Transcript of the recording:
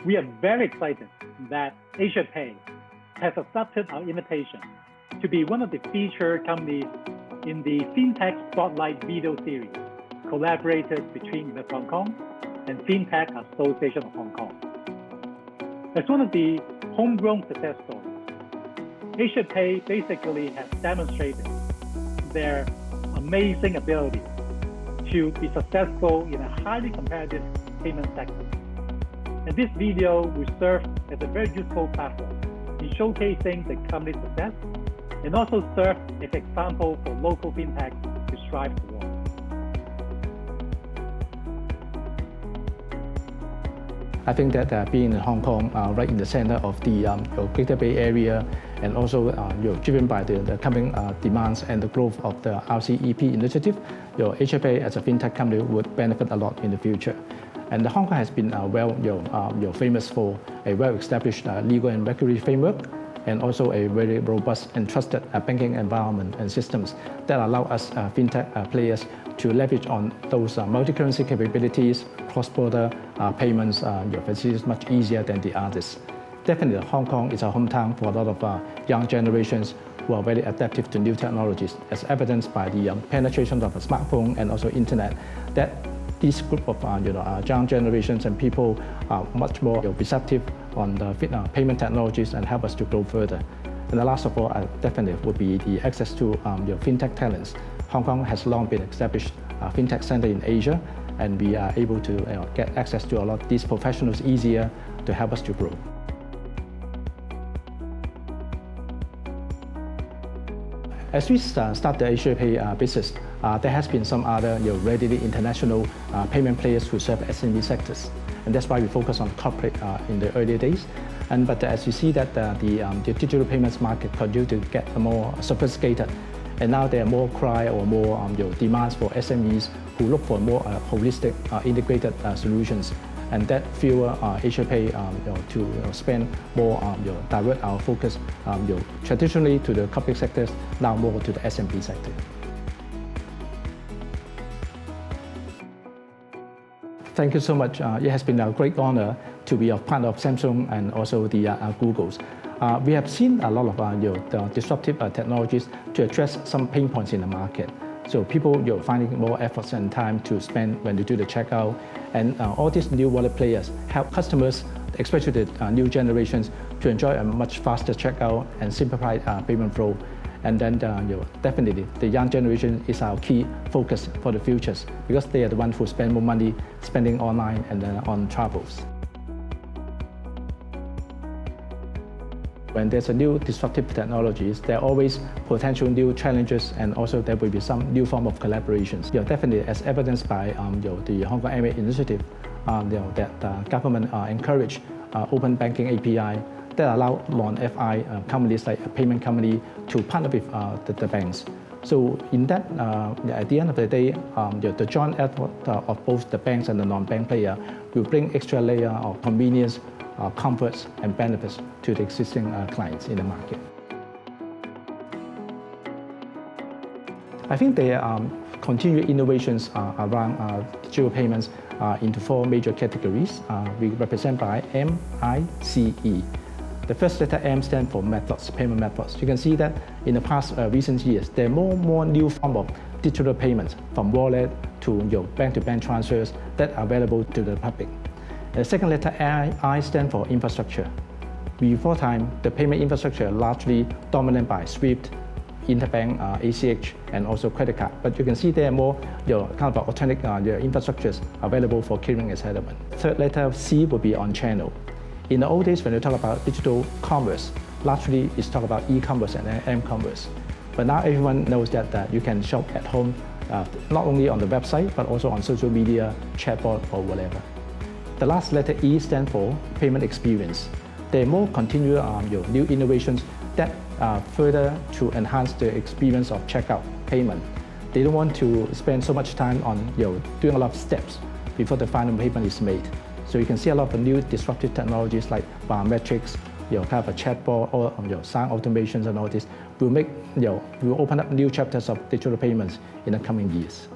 We are very excited that AsiaPay has accepted our invitation to be one of the featured companies in the FinTech Spotlight video series, collaborated between Invest Hong Kong and FinTech Association of Hong Kong. As one of the homegrown success stories, AsiaPay basically has demonstrated their amazing ability to be successful in a highly competitive payment sector. And this video will serve as a very useful platform in showcasing the company's success and also serve as an example for local fintech to strive towards. I think that being in Hong Kong, right in the center of the Greater Bay Area, and also driven by the coming demands and the growth of the RCEP initiative, AsiaPay as a fintech company would benefit a lot in the future. And Hong Kong has been famous for a well-established legal and regulatory framework, and also a very robust and trusted banking environment and systems that allow us fintech players to leverage on those multi-currency capabilities, cross-border payments facilities much easier than the others. Definitely, Hong Kong is a hometown for a lot of young generations who are very adaptive to new technologies, as evidenced by the penetration of a smartphone and also internet. That this group of young generations and people are much more receptive on the payment technologies and help us to grow further. And the last of all, definitely would be the access to fintech talents. Hong Kong has long been established fintech center in Asia, and we are able to get access to a lot of these professionals easier to help us to grow. As we start the AsiaPay business, there has been some other readily international payment players who serve SME sectors, and that's why we focus on corporate in the earlier days. But as you see that the digital payments market continue to get more sophisticated, and now there are more or more demands for SMEs who look for more holistic, integrated solutions, and that fuel AsiaPay to spend more, divert our focus traditionally to the corporate sectors, now more to the SMB sector. Thank you so much. It has been a great honor to be a part of Samsung and also the Google's. We have seen a lot of disruptive technologies to address some pain points in the market. So people finding more efforts and time to spend when they do the checkout, and all these new wallet players help customers, especially the new generations, to enjoy a much faster checkout and simplified payment flow. And then definitely the young generation is our key focus for the futures, because they are the ones who spend more money spending online and on travels. When there's a new disruptive technologies, there are always potential new challenges, and also there will be some new form of collaborations. Definitely, as evidenced by the Hong Kong MA initiative, that the government encourage open banking API that allow non-FI companies like a payment company to partner with the banks. So in that, at the end of the day, the joint effort of both the banks and the non-bank player will bring extra layer of convenience, comforts and benefits to the existing clients in the market. I think there are continued innovations around digital payments into four major categories. We represent by MICE. The first letter M stands for methods, payment methods. You can see that in the past recent years, there are more new form of digital payments, from wallet to bank-to-bank transfers that are available to the public. The second letter I stand for infrastructure. Before time, the payment infrastructure largely dominated by SWIFT, interbank, ACH, and also credit card. But you can see there are more kind of alternative infrastructures available for clearing and settlement. Third letter C will be on channel. In the old days, when you talk about digital commerce, largely it's talk about e-commerce and m-commerce. But now everyone knows that you can shop at home, not only on the website, but also on social media, chatbot, or whatever. The last letter E stands for payment experience. There are more continual new innovations that further to enhance the experience of checkout payment. They don't want to spend so much time on doing a lot of steps before the final payment is made. So you can see a lot of new disruptive technologies like biometrics, kind of a chatbot, or sound automations and all this will make will open up new chapters of digital payments in the coming years.